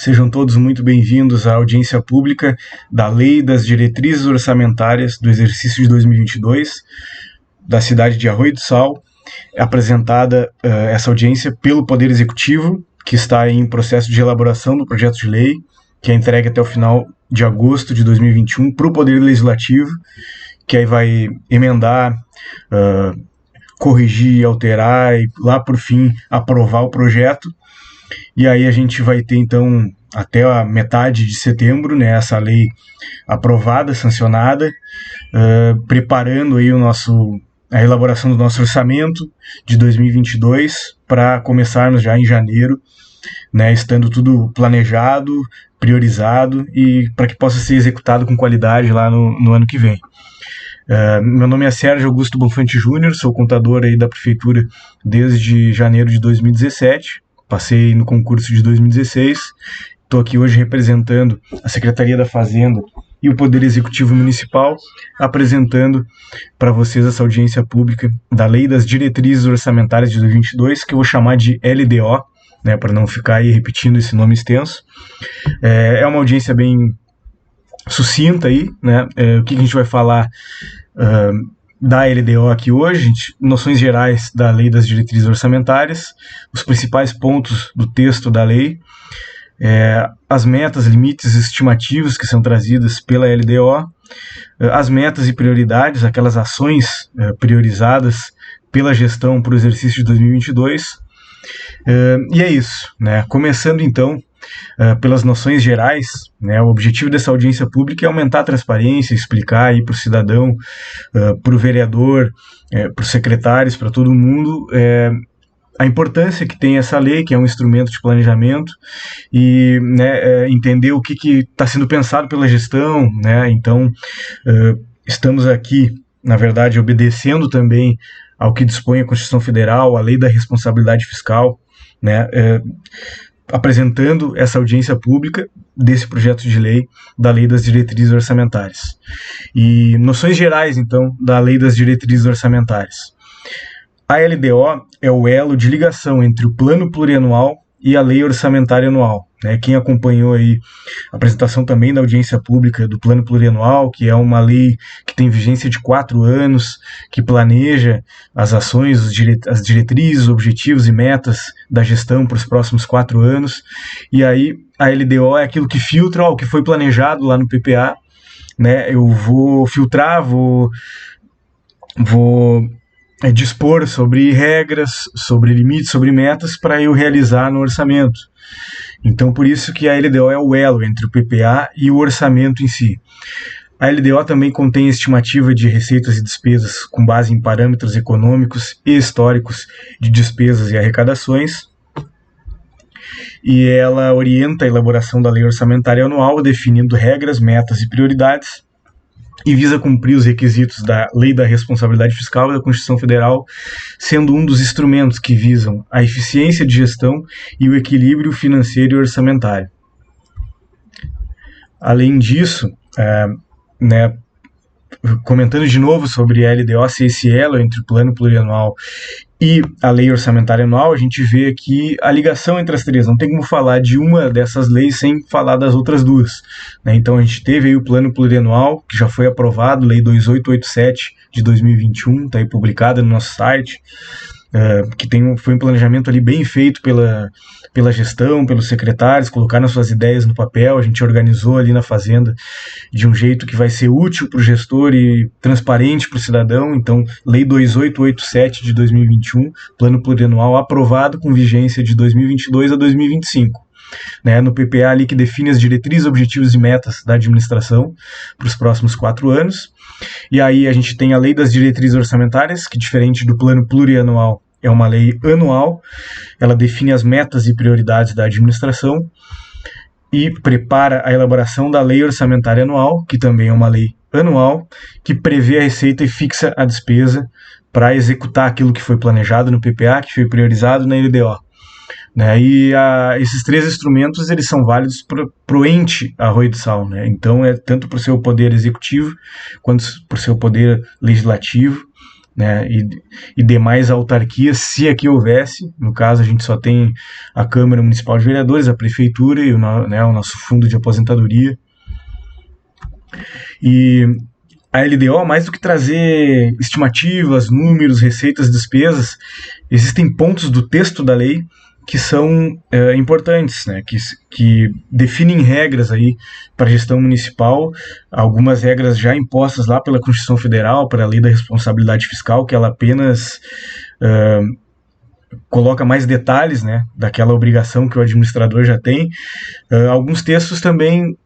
Sejam todos muito bem-vindos à audiência pública da Lei das Diretrizes Orçamentárias do exercício de 2022 da cidade de Arroio do Sal. É apresentada essa audiência pelo Poder Executivo, que está em processo de elaboração do projeto de lei, que é entregue até o final de agosto de 2021 para o Poder Legislativo, que aí vai emendar, corrigir, alterar e lá por fim aprovar o projeto. E aí a gente vai ter então até a metade de setembro, né, essa lei aprovada, sancionada, preparando aí a elaboração do nosso orçamento de 2022 para começarmos já em janeiro, né, estando tudo planejado, priorizado e para que possa ser executado com qualidade lá no ano que vem. Meu nome é Sérgio Augusto Bonfante Júnior, sou contador aí da Prefeitura desde janeiro de 2017, passei no concurso de 2016, estou aqui hoje representando a Secretaria da Fazenda e o Poder Executivo Municipal, apresentando para vocês essa audiência pública da Lei das Diretrizes Orçamentárias de 2022, que eu vou chamar de LDO, né, para não ficar aí repetindo esse nome extenso. É uma audiência bem sucinta aí, né? O que a gente vai falar da LDO aqui hoje, noções gerais da Lei das Diretrizes Orçamentárias, os principais pontos do texto da lei, as metas, limites e estimativas que são trazidas pela LDO, as metas e prioridades, aquelas ações priorizadas pela gestão para o exercício de 2022, e é isso, né? Começando então pelas noções gerais, né, o objetivo dessa audiência pública é aumentar a transparência, explicar aí para o cidadão, para o vereador, para os secretários, para todo mundo, a importância que tem essa lei, que é um instrumento de planejamento, e né, entender o que está sendo pensado pela gestão, né? Então, estamos aqui, na verdade, obedecendo também ao que dispõe a Constituição Federal, a Lei da Responsabilidade Fiscal, né? Apresentando essa audiência pública desse projeto de lei da Lei das Diretrizes Orçamentárias. E noções gerais, então, da Lei das Diretrizes Orçamentárias. A LDO é o elo de ligação entre o Plano Plurianual e a Lei Orçamentária Anual, né? Quem acompanhou aí a apresentação também da audiência pública do Plano Plurianual, que é uma lei que tem vigência de 4 anos, que planeja as ações, as diretrizes, objetivos e metas da gestão para os próximos 4 anos, e aí a LDO é aquilo que filtra o que foi planejado lá no PPA, né? Eu vou filtrar, vou dispor sobre regras, sobre limites, sobre metas para eu realizar no orçamento. Então, por isso que a LDO é o elo entre o PPA e o orçamento em si. A LDO também contém estimativa de receitas e despesas com base em parâmetros econômicos e históricos de despesas e arrecadações, e ela orienta a elaboração da lei orçamentária anual, definindo regras, metas e prioridades, e visa cumprir os requisitos da Lei da Responsabilidade Fiscal e da Constituição Federal, sendo um dos instrumentos que visam a eficiência de gestão e o equilíbrio financeiro e orçamentário. Além disso, né, comentando de novo sobre a LDO ser esse elo entre o Plano Plurianual e a Lei Orçamentária Anual, a gente vê aqui a ligação entre as três. Não tem como falar de uma dessas leis sem falar das outras duas, né? Então a gente teve aí o Plano Plurianual, que já foi aprovado, Lei 2887 de 2021, está aí publicada no nosso site, que foi um planejamento ali bem feito pela gestão, pelos secretários, colocaram suas ideias no papel, a gente organizou ali na Fazenda de um jeito que vai ser útil para o gestor e transparente para o cidadão. Então, Lei 2887 de 2021, Plano Plurianual aprovado com vigência de 2022 a 2025. Né, no PPA ali que define as diretrizes, objetivos e metas da administração para os próximos 4 anos. E aí a gente tem a Lei das Diretrizes Orçamentárias, que diferente do Plano Plurianual, é uma lei anual, ela define as metas e prioridades da administração e prepara a elaboração da Lei Orçamentária Anual, que também é uma lei anual, que prevê a receita e fixa a despesa para executar aquilo que foi planejado no PPA, que foi priorizado na LDO. Né, e esses 3 instrumentos eles são válidos para o ente Arroio do Sal, né? Então é tanto para o seu poder executivo quanto para o seu poder legislativo, né, e demais autarquias, se aqui houvesse. No caso, a gente só tem a Câmara Municipal de Vereadores, a Prefeitura e o nosso fundo de aposentadoria. E a LDO, mais do que trazer estimativas, números, receitas, despesas, existem pontos do texto da lei que são importantes, né, que definem regras aí para a gestão municipal, algumas regras já impostas lá pela Constituição Federal, para a Lei da Responsabilidade Fiscal, que ela apenas coloca mais detalhes, né, daquela obrigação que o administrador já tem. Alguns textos também,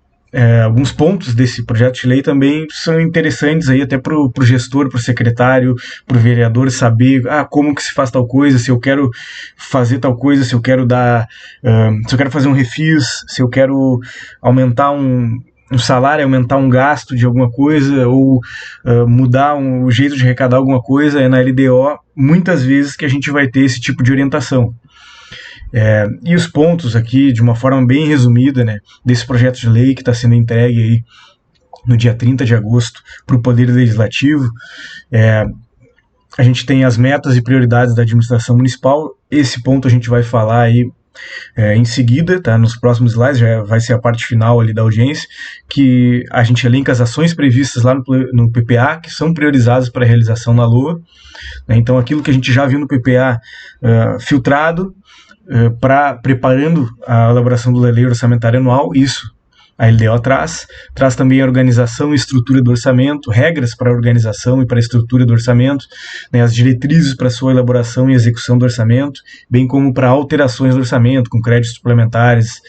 alguns pontos desse projeto de lei também são interessantes aí até para o gestor, para o secretário, para o vereador saber como que se faz tal coisa, se eu quero fazer tal coisa, se eu quero se eu quero fazer um refis, se eu quero aumentar um salário, aumentar um gasto de alguma coisa, ou mudar o jeito de arrecadar alguma coisa. Na LDO, muitas vezes que a gente vai ter esse tipo de orientação. E os pontos aqui, de uma forma bem resumida, né, desse projeto de lei que está sendo entregue aí no dia 30 de agosto para o Poder Legislativo, a gente tem as metas e prioridades da administração municipal. Esse ponto a gente vai falar aí em seguida, tá? Nos próximos slides, já vai ser a parte final ali da audiência, que a gente elenca as ações previstas lá no PPA, que são priorizadas para a realização na LOA, né? Então, aquilo que a gente já viu no PPA filtrado, preparando a elaboração da lei orçamentária anual, isso a LDO traz também a organização e estrutura do orçamento, regras para a organização e para a estrutura do orçamento, né, as diretrizes para sua elaboração e execução do orçamento, bem como para alterações do orçamento, com créditos suplementares,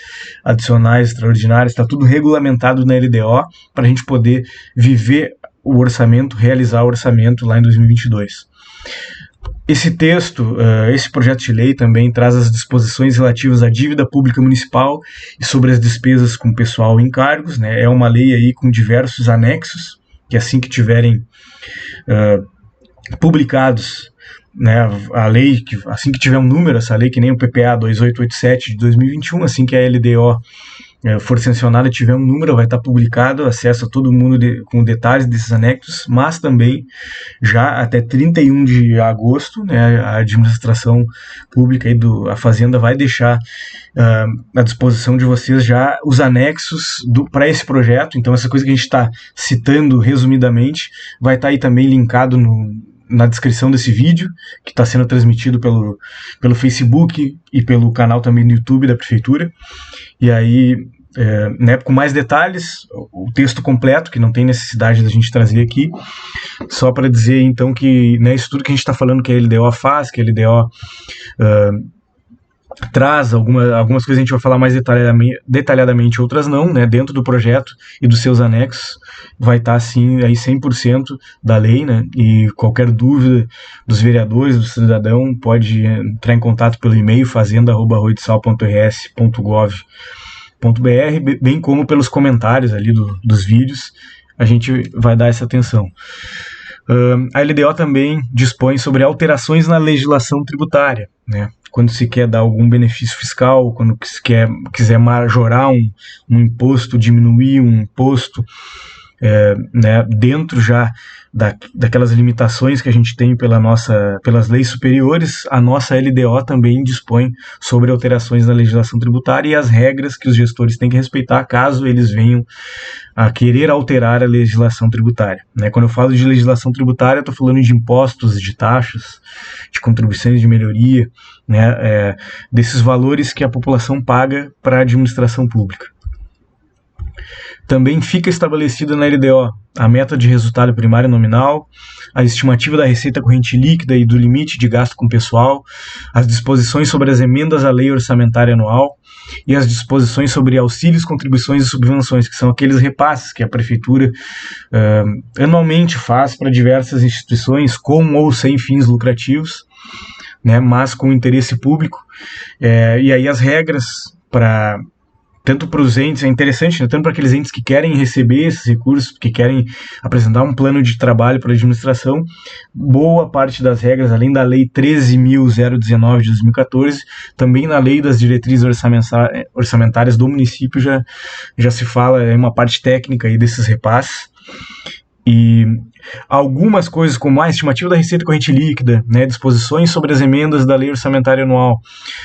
adicionais, extraordinários. Está tudo regulamentado na LDO para a gente poder viver o orçamento, realizar o orçamento lá em 2022. Esse texto, esse projeto de lei também traz as disposições relativas à dívida pública municipal e sobre as despesas com pessoal e encargos, né? É uma lei aí com diversos anexos, que assim que tiverem publicados, né, a lei, assim que tiver um número, essa lei, que nem o PPA 2887 de 2021, assim que a LDO for sancionada e tiver um número, vai estar publicado, acesso a todo mundo com detalhes desses anexos, mas também já até 31 de agosto, né, a administração pública, a Fazenda vai deixar à disposição de vocês já os anexos para esse projeto. Então, essa coisa que a gente está citando resumidamente vai estar aí também linkado na descrição desse vídeo, que está sendo transmitido pelo Facebook e pelo canal também no YouTube da Prefeitura. E aí, né, com mais detalhes, o texto completo, que não tem necessidade da gente trazer aqui, só para dizer então que, né, isso tudo que a gente está falando que a LDO faz, que a LDO traz algumas coisas, a gente vai falar mais detalhadamente, outras não, né, dentro do projeto e dos seus anexos, vai estar assim, aí 100% da lei, né, e qualquer dúvida dos vereadores, do cidadão, pode entrar em contato pelo e-mail fazenda@arroiodeSal.rs.gov.br, bem como pelos comentários ali dos vídeos, a gente vai dar essa atenção. A LDO também dispõe sobre alterações na legislação tributária, né? Quando se quer dar algum benefício fiscal, quando se quiser majorar um imposto, diminuir um imposto, né, dentro já daquelas limitações que a gente tem pelas leis superiores, a nossa LDO também dispõe sobre alterações na legislação tributária e as regras que os gestores têm que respeitar caso eles venham a querer alterar a legislação tributária, né? Quando eu falo de legislação tributária, eu estou falando de impostos, de taxas, de contribuições de melhoria, né, desses valores que a população paga para a administração pública. Também fica estabelecida na LDO a meta de resultado primário nominal, a estimativa da receita corrente líquida e do limite de gasto com pessoal, as disposições sobre as emendas à lei orçamentária anual e as disposições sobre auxílios, contribuições e subvenções, que são aqueles repasses que a Prefeitura anualmente faz para diversas instituições, com ou sem fins lucrativos, né, mas com interesse público. E aí as regras tanto para os entes, é interessante, né, tanto para aqueles entes que querem receber esses recursos, que querem apresentar um plano de trabalho para a administração, boa parte das regras, além da Lei 13.019 de 2014, também na Lei das Diretrizes Orçamentárias do município já se fala, é uma parte técnica aí desses repasses. E algumas coisas como a estimativa da receita corrente líquida, né, disposições sobre as emendas da lei orçamentária anual,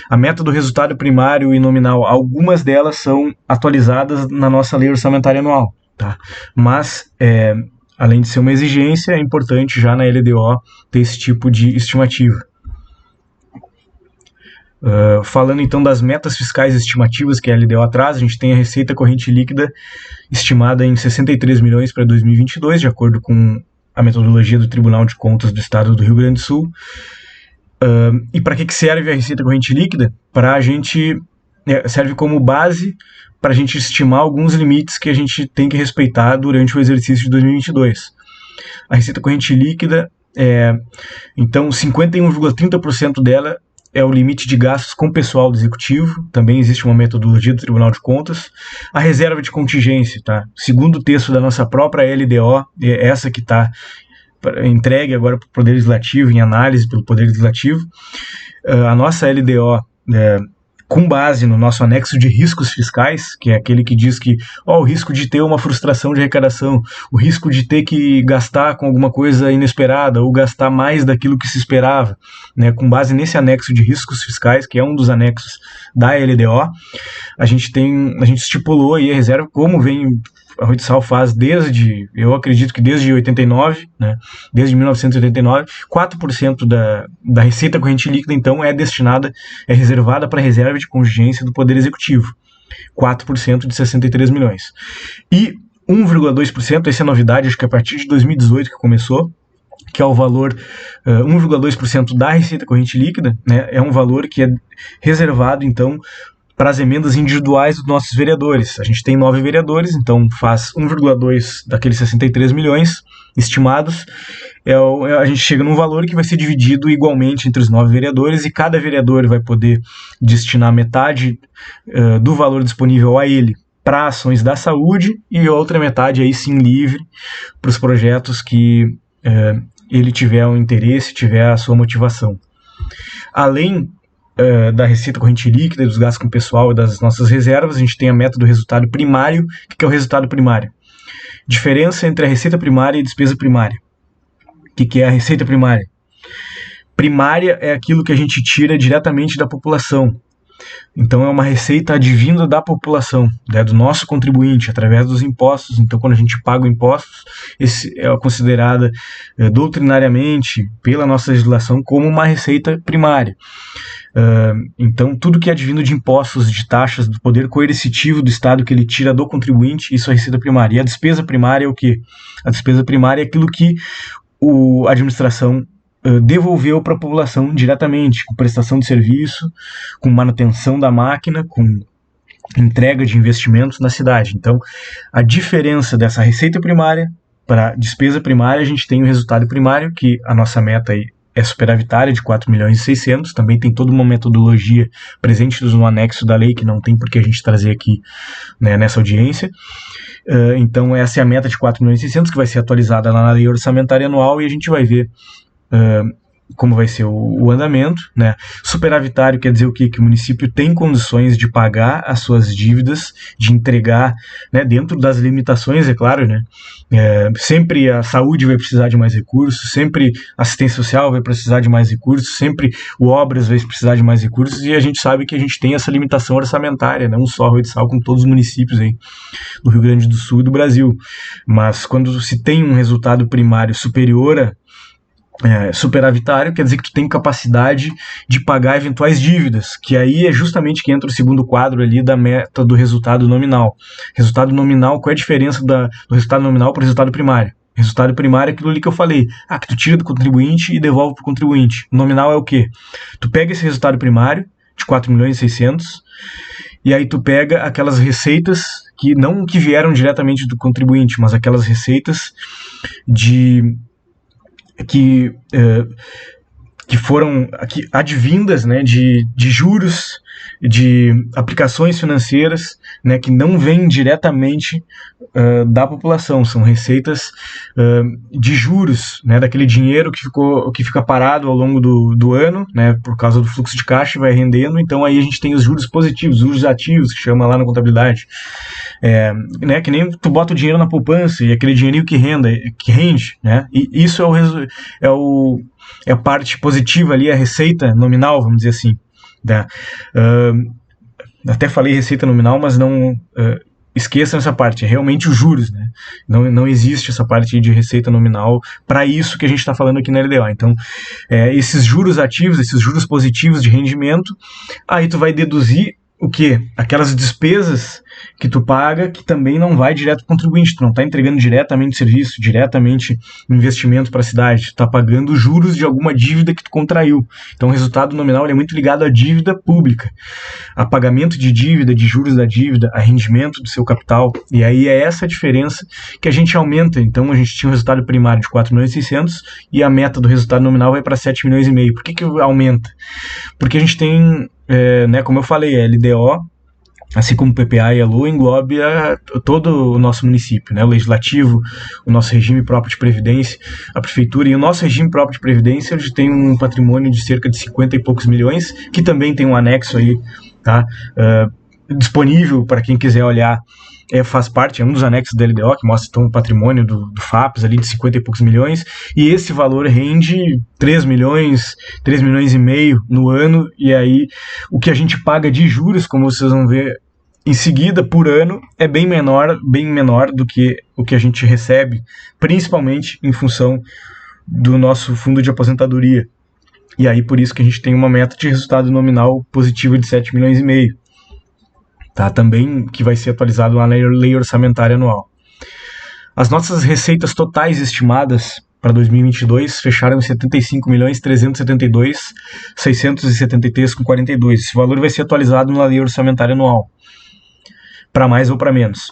a meta do resultado primário e nominal, algumas delas são atualizadas na nossa lei orçamentária anual, tá? Mas, além de ser uma exigência, é importante já na LDO ter esse tipo de estimativa. Falando então das metas fiscais estimativas que a LDO traz, a gente tem a receita corrente líquida estimada em 63 milhões para 2022, de acordo com a metodologia do Tribunal de Contas do Estado do Rio Grande do Sul. E para que serve a receita corrente líquida? Serve como base para a gente estimar alguns limites que a gente tem que respeitar durante o exercício de 2022. A receita corrente líquida, então 51,30% dela é o limite de gastos com pessoal do Executivo, também existe uma metodologia do Tribunal de Contas. A reserva de contingência, tá? Segundo o texto da nossa própria LDO, essa que está entregue agora para o Poder Legislativo, em análise pelo Poder Legislativo, a nossa LDO, com base no nosso anexo de riscos fiscais, que é aquele que diz que o risco de ter uma frustração de arrecadação, o risco de ter que gastar com alguma coisa inesperada ou gastar mais daquilo que se esperava, né, com base nesse anexo de riscos fiscais, que é um dos anexos da LDO, a gente estipulou aí a reserva, como a Ruitsal faz eu acredito que desde 89, né, desde 1989, 4% da receita corrente líquida, então, é reservada para reserva de contingência do Poder Executivo, 4% de 63 milhões. E 1,2%, essa é a novidade, acho que a partir de 2018 que começou, que é o valor 1,2% da receita corrente líquida, né, é um valor que é reservado, então, para as emendas individuais dos nossos vereadores. A gente tem 9 vereadores, então faz 1,2 daqueles 63 milhões estimados. A gente chega num valor que vai ser dividido igualmente entre os 9 vereadores, e cada vereador vai poder destinar metade do valor disponível a ele para ações da saúde e outra metade aí sim livre para os projetos que ele tiver o interesse, tiver a sua motivação. Além da receita corrente líquida, dos gastos com pessoal e das nossas reservas, a gente tem a meta do resultado primário. O que é o resultado primário? Diferença entre a receita primária e a despesa primária. O que é a receita primária? Primária é aquilo que a gente tira diretamente da população. Então é uma receita advinda da população, né, do nosso contribuinte, através dos impostos. Então quando a gente paga impostos, esse é considerada doutrinariamente pela nossa legislação como uma receita primária. Então tudo que é advindo de impostos, de taxas, do poder coercitivo do Estado que ele tira do contribuinte, isso é receita primária. E a despesa primária é o quê? A despesa primária é aquilo que a administração devolveu para a população diretamente, com prestação de serviço, com manutenção da máquina, com entrega de investimentos na cidade. Então, a diferença dessa receita primária para a despesa primária, a gente tem o resultado primário, que a nossa meta aí é superavitária, de 4 milhões e 600, também tem toda uma metodologia presente no anexo da lei, que não tem por que a gente trazer aqui, né, nessa audiência. Então, essa é a meta de 4 milhões e 600, que vai ser atualizada lá na lei orçamentária anual, e a gente vai ver como vai ser o andamento, né? Superavitário quer dizer o quê? Que o município tem condições de pagar as suas dívidas, de entregar, né, dentro das limitações, é claro, né? Sempre a saúde vai precisar de mais recursos, sempre a assistência social vai precisar de mais recursos, sempre o obras vai precisar de mais recursos, e a gente sabe que a gente tem essa limitação orçamentária, não só a Ruitsal, como todos os municípios aí do Rio Grande do Sul e do Brasil. Mas quando se tem um resultado primário superior a superavitário, quer dizer que tu tem capacidade de pagar eventuais dívidas, que aí é justamente que entra o segundo quadro ali da meta do resultado nominal. Resultado nominal, qual é a diferença do resultado nominal para o resultado primário? Resultado primário é aquilo ali que eu falei, que tu tira do contribuinte e devolve para o contribuinte. Nominal é o quê? Tu pega esse resultado primário, de 4 milhões e 600, e aí tu pega aquelas receitas que não que vieram diretamente do contribuinte, mas aquelas receitas que foram advindas, né, de juros de aplicações financeiras, né, que não vêm diretamente da população, são receitas de juros, né, daquele dinheiro que fica parado ao longo do ano, né, por causa do fluxo de caixa, vai rendendo. Então aí a gente tem os juros positivos, juros ativos, que chama lá na contabilidade, né, que nem tu bota o dinheiro na poupança e aquele dinheirinho que rende, né, e isso é a parte positiva ali, a receita nominal, vamos dizer assim, né? Até falei receita nominal, mas não esqueçam essa parte, é realmente os juros, né? Não existe essa parte de receita nominal para isso que a gente está falando aqui na LDO. Então, esses juros ativos, esses juros positivos de rendimento, aí tu vai deduzir o quê? Aquelas despesas que tu paga que também não vai direto para o contribuinte, tu não está entregando diretamente serviço, diretamente investimento para a cidade, tu está pagando juros de alguma dívida que tu contraiu. Então o resultado nominal é muito ligado à dívida pública, a pagamento de dívida, de juros da dívida, a rendimento do seu capital, e aí é essa a diferença que a gente aumenta. Então a gente tinha um resultado primário de 4.600.000 e a meta do resultado nominal vai para 7,5 milhões. Por que aumenta? Porque a gente tem, né, como eu falei, a LDO, assim como o PPA e a LOA, engloba todo o nosso município, né? O legislativo, o nosso regime próprio de previdência, a prefeitura, e o nosso regime próprio de previdência, ele tem um patrimônio de cerca de 50 e poucos milhões, que também tem um anexo aí, tá? Disponível para quem quiser olhar, faz parte, é um dos anexos da LDO, que mostra então, o patrimônio do FAPES ali de 50 e poucos milhões, e esse valor rende 3 milhões e meio no ano, e aí o que a gente paga de juros, como vocês vão ver em seguida, por ano, é bem menor do que o que a gente recebe, principalmente em função do nosso fundo de aposentadoria. E aí por isso que a gente tem uma meta de resultado nominal positivo de 7,5 milhões. Tá? Também que vai ser atualizado lá na lei orçamentária anual. As nossas receitas totais estimadas para 2022 fecharam em 75.372.673,42. Esse valor vai ser atualizado na lei orçamentária anual, para mais ou para menos.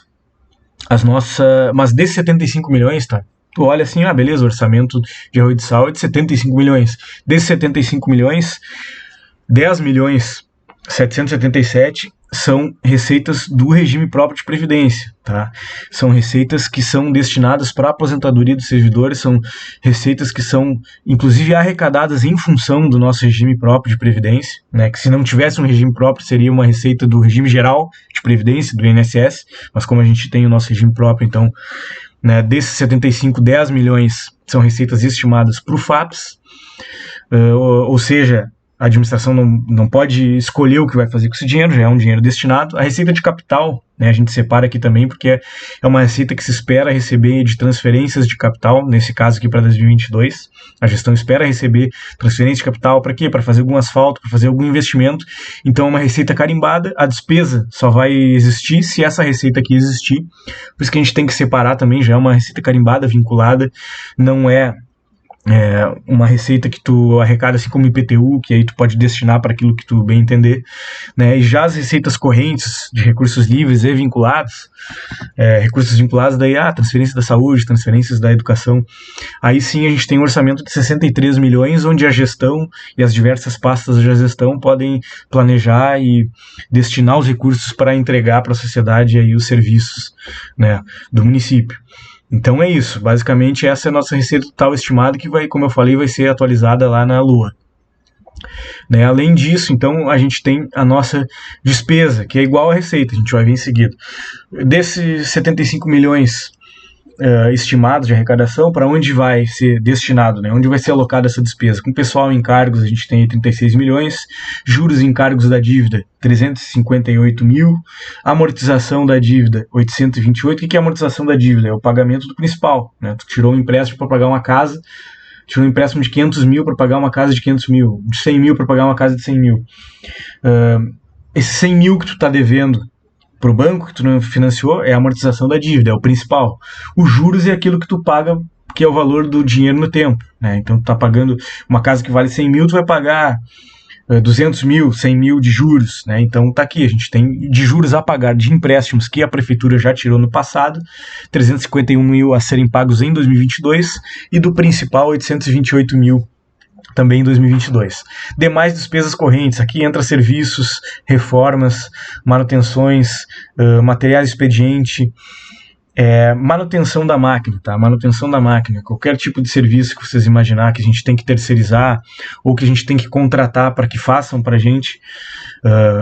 Mas desses 75 milhões, tá? Tu olha assim, beleza, o orçamento de arroio de sal é de 75 milhões. Desses 75 milhões, 10.777 são receitas do regime próprio de previdência, tá? São receitas que são destinadas para a aposentadoria dos servidores, são receitas que são, inclusive, arrecadadas em função do nosso regime próprio de previdência, né? Que se não tivesse um regime próprio, seria uma receita do regime geral de previdência, do INSS, mas como a gente tem o nosso regime próprio, então, né, desses 75, 10 milhões são receitas estimadas para o FAPES, ou seja, a administração não pode escolher o que vai fazer com esse dinheiro, já é um dinheiro destinado. A receita de capital, né, a gente separa aqui também, porque é uma receita que se espera receber de transferências de capital, nesse caso aqui para 2022. A gestão espera receber transferência de capital para quê? Para fazer algum asfalto, para fazer algum investimento. Então é uma receita carimbada, a despesa só vai existir se essa receita aqui existir. Por isso que a gente tem que separar também, já é uma receita carimbada, vinculada, não é uma receita que tu arrecada assim como IPTU, que aí tu pode destinar para aquilo que tu bem entender, né? E já as receitas correntes de recursos livres e vinculados, recursos vinculados daí transferência da saúde, transferências da educação, aí sim a gente tem um orçamento de 63 milhões, onde a gestão e as diversas pastas da gestão podem planejar e destinar os recursos para entregar para a sociedade aí os serviços, né, do município. Então é isso, basicamente essa é a nossa receita total estimada, que vai, como eu falei, vai ser atualizada lá na LOA. Né? Além disso, então, a gente tem a nossa despesa, que é igual à receita, a gente vai ver em seguida. Desses 75 milhões estimados de arrecadação, para onde vai ser destinado, né? Onde vai ser alocada essa despesa? Com pessoal em encargos, a gente tem 36 milhões, juros e encargos da dívida, 358 mil, amortização da dívida, 828. O que é a amortização da dívida? É o pagamento do principal, né? Tu tirou um empréstimo para pagar uma casa, tirou um empréstimo de 500 mil para pagar uma casa de 500 mil, de 100 mil para pagar uma casa de 100 mil. Esses 100 mil que tu está devendo para o banco que tu não financiou é a amortização da dívida, é o principal. Os juros é aquilo que tu paga, que é o valor do dinheiro no tempo, né? Então tu tá pagando uma casa que vale 100 mil, tu vai pagar 200 mil, 100 mil de juros, né? Então tá aqui, a gente tem de juros a pagar de empréstimos que a prefeitura já tirou no passado, 351 mil a serem pagos em 2022, e do principal 828 mil também em 2022. Demais despesas correntes, aqui entra serviços, reformas, manutenções, materiais de expediente, manutenção da máquina, tá? Manutenção da máquina, qualquer tipo de serviço que vocês imaginar que a gente tem que terceirizar ou que a gente tem que contratar para que façam para a gente,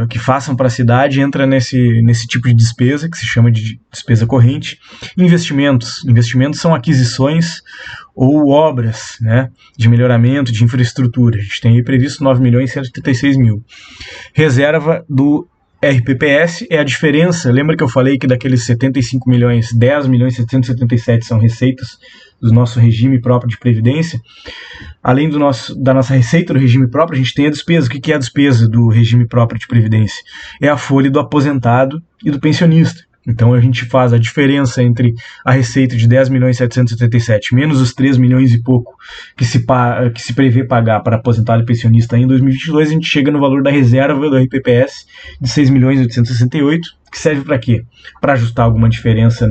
que façam para a cidade, entra nesse tipo de despesa que se chama de despesa corrente. Investimentos são aquisições ou obras, né, de melhoramento de infraestrutura. A gente tem aí previsto 9.176.000. Reserva do RPPS é a diferença. Lembra que eu falei que daqueles 75 milhões, 10.777 são receitas do nosso regime próprio de previdência? Além da nossa receita do regime próprio, a gente tem a despesa. O que é a despesa do regime próprio de previdência? É a folha do aposentado e do pensionista. Então a gente faz a diferença entre a receita de 10.777 menos os 3 milhões e pouco que se prevê pagar para aposentado e pensionista em 2022, a gente chega no valor da reserva do RPPS de 6.868, que serve para quê? Para ajustar alguma diferença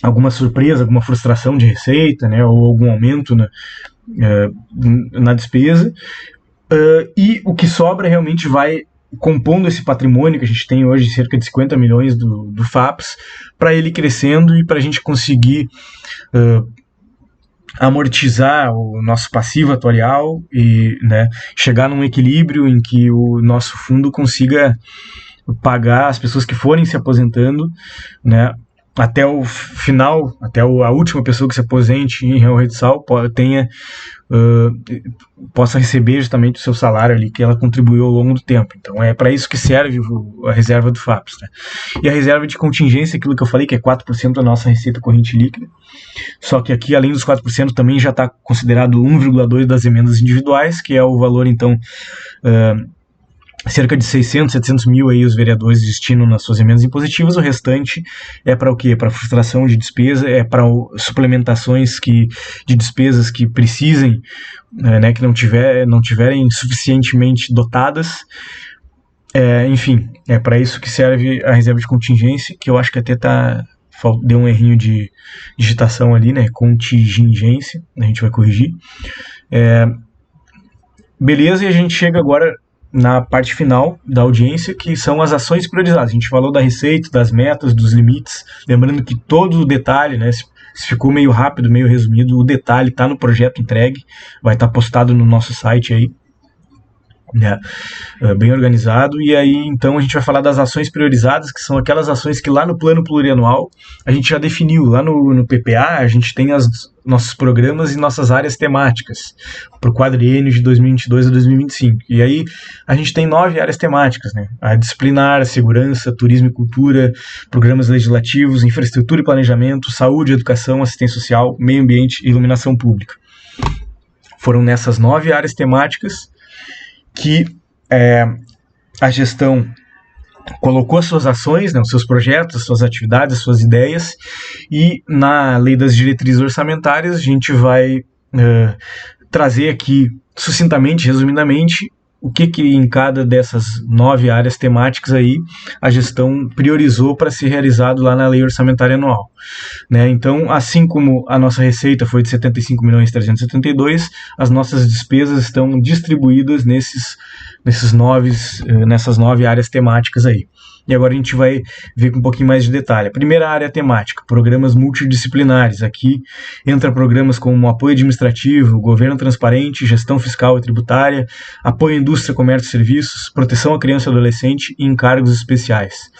alguma surpresa, alguma frustração de receita, né, ou algum aumento na despesa, e o que sobra realmente vai compondo esse patrimônio que a gente tem hoje, cerca de 50 milhões do FAPS, para ele crescendo e para a gente conseguir amortizar o nosso passivo atuarial e, né, chegar num equilíbrio em que o nosso fundo consiga pagar as pessoas que forem se aposentando, né, até o final, até a última pessoa que se aposente em Real Rede Sal possa receber justamente o seu salário ali que ela contribuiu ao longo do tempo. Então é para isso que serve a reserva do FAPS, né? E a reserva de contingência, aquilo que eu falei, que é 4% da nossa receita corrente líquida, só que aqui, além dos 4%, também já está considerado 1,2% das emendas individuais, que é o valor, então, cerca de 600, 700 mil aí os vereadores destinam nas suas emendas impositivas. O restante é para o quê? Para frustração de despesa, é para suplementações de despesas que precisem, né, que não tiverem suficientemente dotadas. Enfim, é para isso que serve a reserva de contingência, que eu acho que até deu um errinho de digitação ali, né? Contingência, a gente vai corrigir. Beleza, e a gente chega agora na parte final da audiência, que são as ações priorizadas. A gente falou da receita, das metas, dos limites, lembrando que todo o detalhe, né, se ficou meio rápido, meio resumido, o detalhe está no projeto entregue, vai estar postado no nosso site aí, né, bem organizado. E aí então a gente vai falar das ações priorizadas, que são aquelas ações que lá no plano plurianual a gente já definiu. Lá no PPA a gente tem nossos programas e nossas áreas temáticas para o quadriênio de 2022 a 2025. E aí a gente tem 9 áreas temáticas, né? A disciplinar, segurança, turismo e cultura, programas legislativos, infraestrutura e planejamento, saúde, educação, assistência social, meio ambiente e iluminação pública. Foram nessas 9 áreas temáticas que a gestão colocou as suas ações, né, os seus projetos, as suas atividades, as suas ideias, e na lei das diretrizes orçamentárias a gente vai trazer aqui sucintamente, resumidamente, o que em cada dessas 9 áreas temáticas aí a gestão priorizou para ser realizado lá na lei orçamentária anual, né? Então, assim como a nossa receita foi de 75.372.000, as nossas despesas estão distribuídas nessas 9 áreas temáticas aí. E agora a gente vai ver com um pouquinho mais de detalhe. A primeira área temática, programas multidisciplinares. Aqui entra programas como apoio administrativo, governo transparente, gestão fiscal e tributária, apoio à indústria, comércio e serviços, proteção à criança e adolescente e encargos especiais.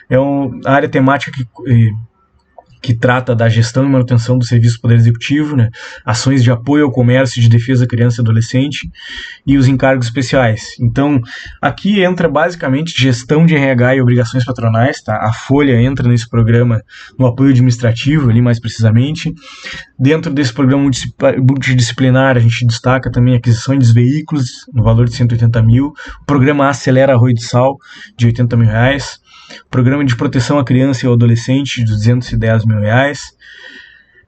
É uma área temática que trata da gestão e manutenção do serviço do Poder Executivo, né, ações de apoio ao comércio e de defesa da criança e adolescente e os encargos especiais. Então, aqui entra basicamente gestão de RH e obrigações patronais, tá? A Folha entra nesse programa no apoio administrativo, ali mais precisamente. Dentro desse programa multidisciplinar, a gente destaca também a aquisição de veículos, no valor de 180 mil, o programa Acelera Arroio de Sal, de 80 mil reais, programa de proteção à criança e ao adolescente de 210 mil reais,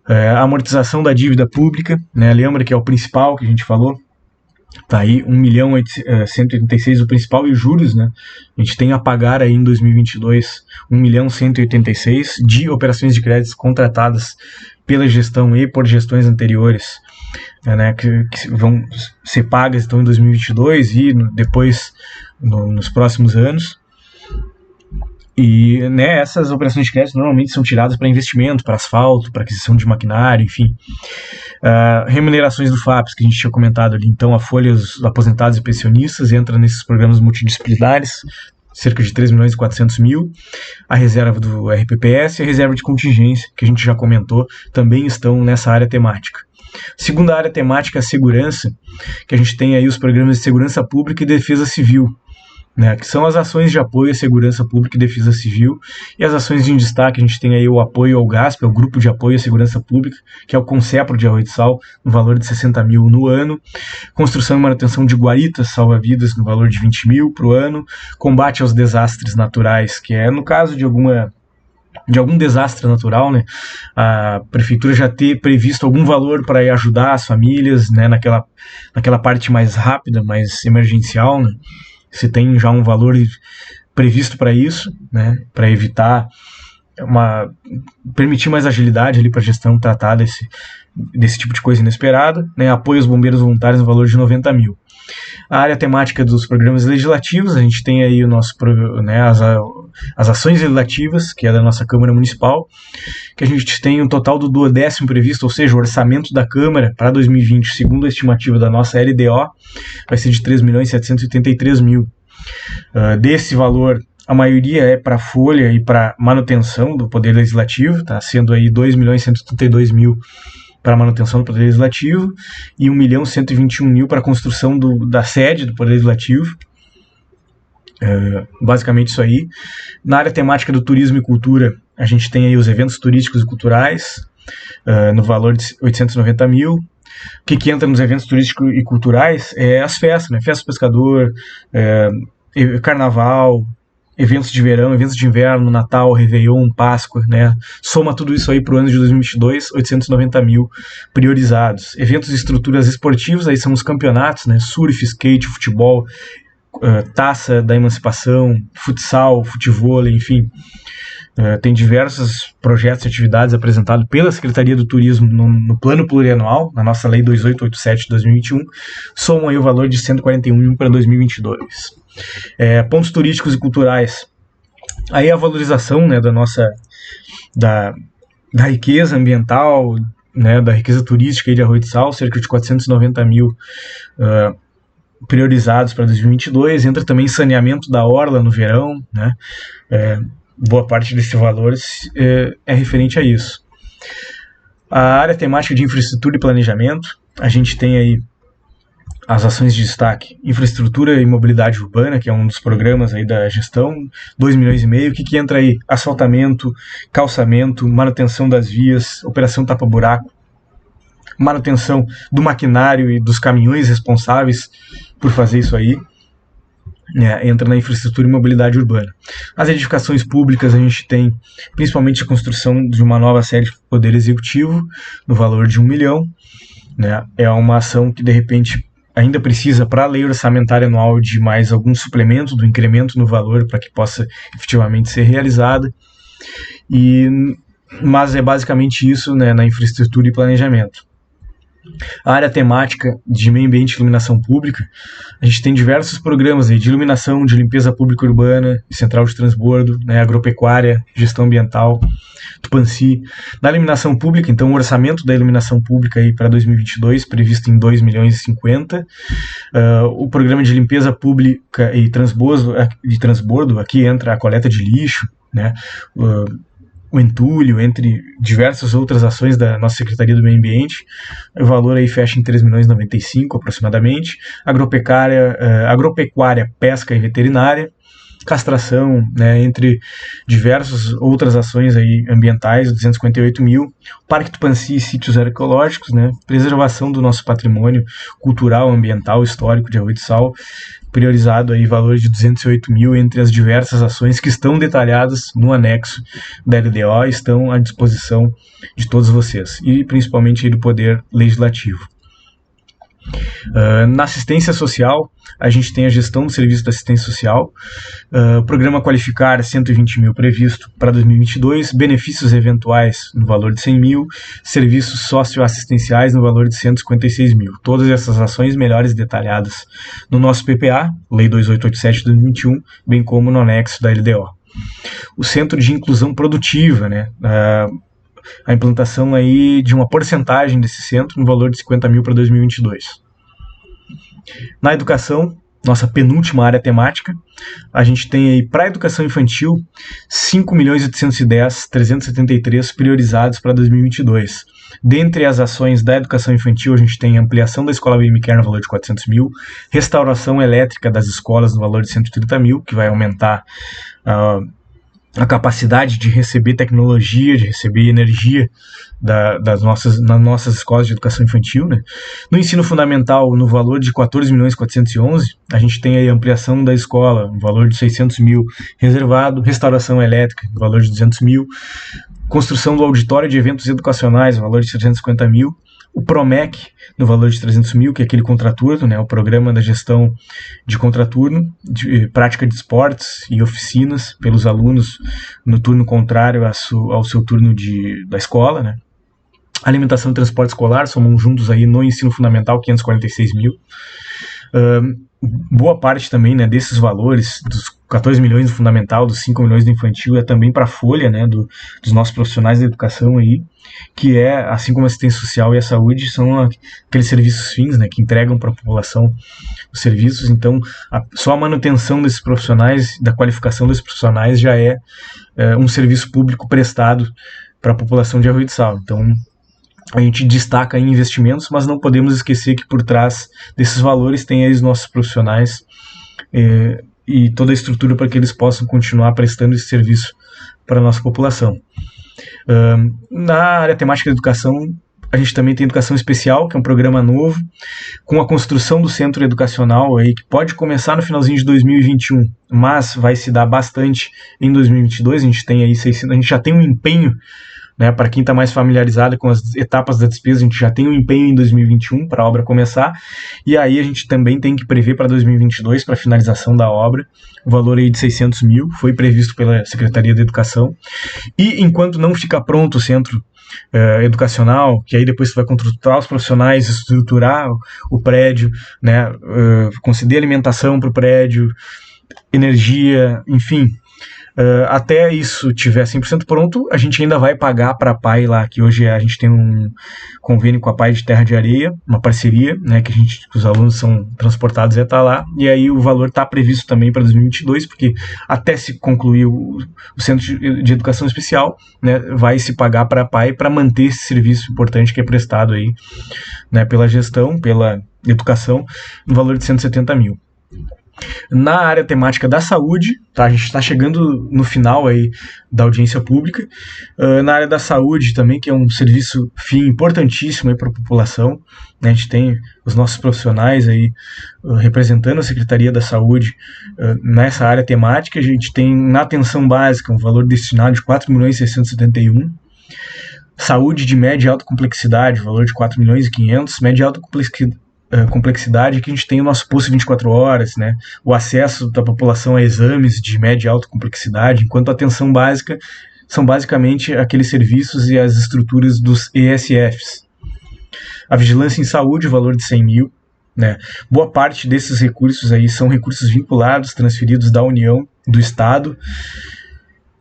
a amortização da dívida pública, né, lembra que é o principal que a gente falou, tá aí 1.186.000 o principal e os juros, né, a gente tem a pagar aí em 2022 1.186.000 de operações de créditos contratadas pela gestão e por gestões anteriores, né, que vão ser pagas então em 2022 e depois nos próximos anos. E, né, essas operações de crédito normalmente são tiradas para investimento, para asfalto, para aquisição de maquinário, enfim. Remunerações do FAPES, que a gente tinha comentado ali, então a folha dos aposentados e pensionistas entra nesses programas multidisciplinares, cerca de 3.400.000, a reserva do RPPS e a reserva de contingência, que a gente já comentou, também estão nessa área temática. Segunda área temática, a segurança, que a gente tem aí os programas de segurança pública e defesa civil, né, que são as ações de apoio à segurança pública e defesa civil, e as ações em destaque, a gente tem aí o apoio ao GASP, é o Grupo de Apoio à Segurança Pública, que é o Concepro de Arroio do Sal, no valor de 60 mil no ano, construção e manutenção de guaritas salva-vidas no valor de 20 mil para o ano, combate aos desastres naturais, que é no caso de algum desastre natural, né, a prefeitura já ter previsto algum valor para ajudar as famílias, né, naquela parte mais rápida, mais emergencial, né, se tem já um valor previsto para isso, né, para evitar permitir mais agilidade ali para a gestão tratar desse tipo de coisa inesperada, né, apoio aos bombeiros voluntários no valor de 90 mil. A área temática dos programas legislativos, a gente tem aí o nosso, né, as ações legislativas, que é da nossa Câmara Municipal, que a gente tem um total do 10º previsto, ou seja, o orçamento da Câmara para 2020, segundo a estimativa da nossa LDO, vai ser de 3.783.000. Desse valor, a maioria é para folha e para manutenção do Poder Legislativo, tá sendo aí 2.132.000 para manutenção do Poder Legislativo e 1.121.000 para a construção da sede do Poder Legislativo. Basicamente isso aí. Na área temática do turismo e cultura, a gente tem aí os eventos turísticos e culturais, no valor de 890 mil. O que entra nos eventos turísticos e culturais é as festas, né? Festa do pescador, carnaval, eventos de verão, eventos de inverno, Natal, Réveillon, Páscoa, né? Soma tudo isso aí para o ano de 2022, 890 mil priorizados. Eventos e estruturas esportivas, aí são os campeonatos, né? Surf, skate, futebol, taça da emancipação, futsal, futevôlei, enfim. Tem diversos projetos e atividades apresentados pela Secretaria do Turismo no plano plurianual, na nossa Lei 2887 de 2021, somam aí o valor de 141 mil para 2022. Pontos turísticos e culturais. Aí a valorização, né, da riqueza ambiental, né, da riqueza turística aí de Arroio do Sal, cerca de 490 mil priorizados para 2022. Entra também saneamento da orla no verão, né? Boa parte desses valores é referente a isso. A área temática de infraestrutura e planejamento, a gente tem aí as ações de destaque, infraestrutura e mobilidade urbana, que é um dos programas aí da gestão, 2,5 milhões. O que entra aí? Asfaltamento, calçamento, manutenção das vias, operação tapa-buraco, manutenção do maquinário e dos caminhões responsáveis por fazer isso aí. Entra na infraestrutura e mobilidade urbana. As edificações públicas, a gente tem principalmente a construção de uma nova sede do Poder Executivo, no valor de 1 milhão. Né? É uma ação que, de repente, ainda precisa, para a lei orçamentária anual, de mais algum suplemento do incremento no valor para que possa efetivamente ser realizada. Mas é basicamente isso, né, na infraestrutura e planejamento. A área temática de meio ambiente e iluminação pública, a gente tem diversos programas aí de iluminação, de limpeza pública urbana, central de transbordo, né, agropecuária, gestão ambiental, Tupanci. Na iluminação pública, então, o orçamento da iluminação pública aí para 2022 previsto em 2,50 milhões. O programa de limpeza pública e transbordo, aqui entra a coleta de lixo, né, o entulho, entre diversas outras ações da nossa Secretaria do Meio Ambiente. O valor aí fecha em 3,95 milhões aproximadamente. Agropecuária, pesca e veterinária, castração, né, entre diversas outras ações aí ambientais, 258 mil. Parque Tupanci e sítios arqueológicos, né, preservação do nosso patrimônio cultural, ambiental, histórico de Arroio do Sal, priorizado aí valor de 208 mil entre as diversas ações que estão detalhadas no anexo da LDO, estão à disposição de todos vocês, e principalmente aí do Poder Legislativo. Na assistência social, a gente tem a gestão do serviço de assistência social, programa Qualificar, 120 mil previsto para 2022, benefícios eventuais no valor de 100 mil, serviços socioassistenciais no valor de 156 mil. Todas essas ações melhores detalhadas no nosso PPA, Lei 2887 de 2021, bem como no anexo da LDO. O Centro de Inclusão Produtiva, né? A implantação aí de uma porcentagem desse centro no valor de 50 mil para 2022. Na educação, nossa penúltima área temática, a gente tem aí para a educação infantil 5.810.373 priorizados para 2022. Dentre as ações da educação infantil, a gente tem ampliação da escola Baby Care no valor de 400 mil, restauração elétrica das escolas no valor de 130 mil, que vai aumentar a capacidade de receber tecnologia, de receber energia nas nossas escolas de educação infantil, né? No ensino fundamental, no valor de 14.411.000, a gente tem aí a ampliação da escola, no valor de 600 mil reservado, restauração elétrica, no valor de 200 mil, construção do auditório de eventos educacionais, no valor de 750 mil, o PROMEC, no valor de 300 mil, que é aquele contraturno, né, o programa da gestão de contraturno, de prática de esportes e oficinas pelos alunos no turno contrário ao seu turno da escola, né. Alimentação e transporte escolar, somam juntos aí no ensino fundamental 546 mil. Boa parte também, né, desses valores, dos 14 milhões do fundamental, dos 5 milhões do infantil, é também para a folha, né, dos nossos profissionais da educação aí, que é, assim como a assistência social e a saúde, são aqueles serviços fins, né, que entregam para a população os serviços. Então, só a manutenção desses profissionais, da qualificação desses profissionais, já é um serviço público prestado para a população de Arroio do Sal. Então, a gente destaca em investimentos, mas não podemos esquecer que por trás desses valores tem aí os nossos profissionais e toda a estrutura para que eles possam continuar prestando esse serviço para a nossa população. Na área temática da educação, a gente também tem educação especial, que é um programa novo, com a construção do centro educacional, aí, que pode começar no finalzinho de 2021, mas vai se dar bastante em 2022. A gente tem aí 600, a gente já tem um empenho, né, para quem está mais familiarizado com as etapas da despesa, a gente já tem um empenho em 2021 para a obra começar, e aí a gente também tem que prever para 2022, para a finalização da obra, o valor aí de 600 mil, foi previsto pela Secretaria da Educação, e enquanto não fica pronto o centro educacional, que aí depois você vai contratar os profissionais, estruturar o prédio, né, conceder alimentação para o prédio, energia, enfim, até isso tiver 100% pronto, a gente ainda vai pagar para a PAI lá, que hoje a gente tem um convênio com a PAI de Terra de Areia, uma parceria, né, que os alunos são transportados e está lá, e aí o valor está previsto também para 2022, porque até se concluir o Centro de Educação Especial, né, vai se pagar para a PAI para manter esse serviço importante que é prestado aí, né, pela gestão, pela educação, no valor de 170 mil. Na área temática da saúde, tá? A gente está chegando no final aí da audiência pública. Na área da saúde também, que é um serviço fim importantíssimo para a população, né? A gente tem os nossos profissionais aí representando a Secretaria da Saúde nessa área temática. A gente tem na atenção básica um valor destinado de 4.671.000. Saúde de média e alta complexidade, valor de 4.500.000. Média e alta complexidade, que a gente tem o nosso posto 24 horas, né? O acesso da população a exames de média e alta complexidade, enquanto a atenção básica são basicamente aqueles serviços e as estruturas dos ESFs. A vigilância em saúde, valor de 100 mil, né? Boa parte desses recursos aí são recursos vinculados, transferidos da União, do Estado,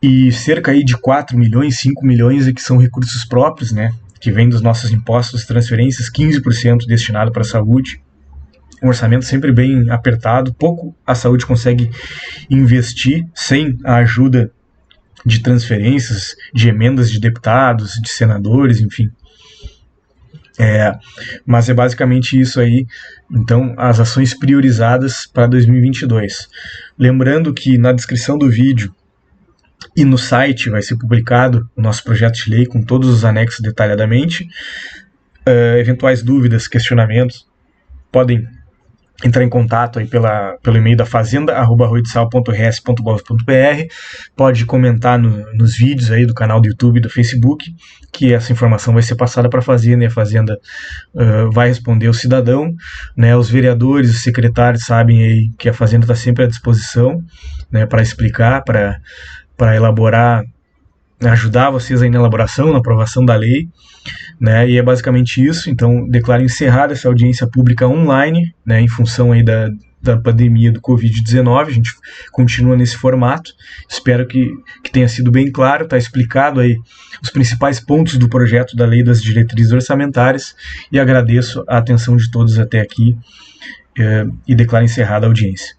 e cerca aí de 4 milhões, 5 milhões é que são recursos próprios, né, que vem dos nossos impostos, transferências, 15% destinado para a saúde. Um orçamento sempre bem apertado, pouco a saúde consegue investir sem a ajuda de transferências, de emendas de deputados, de senadores, enfim. Mas é basicamente isso aí. Então, as ações priorizadas para 2022. Lembrando que na descrição do vídeo e no site vai ser publicado o nosso projeto de lei com todos os anexos detalhadamente. Eventuais dúvidas, questionamentos, podem entrar em contato aí pelo e-mail da fazenda@arroidsal.res.gov.br, pode comentar nos vídeos aí do canal do YouTube e do Facebook, que essa informação vai ser passada para a Fazenda, e a Fazenda vai responder ao cidadão, né? Os vereadores, os secretários sabem aí que a Fazenda está sempre à disposição, né, para explicar, para elaborar, ajudar vocês aí na elaboração, na aprovação da lei, né, e é basicamente isso. Então, declaro encerrada essa audiência pública online, né, em função aí da pandemia do Covid-19, a gente continua nesse formato. Espero que tenha sido bem claro, está explicado aí os principais pontos do projeto da Lei das Diretrizes Orçamentárias, e agradeço a atenção de todos até aqui, e declaro encerrada a audiência.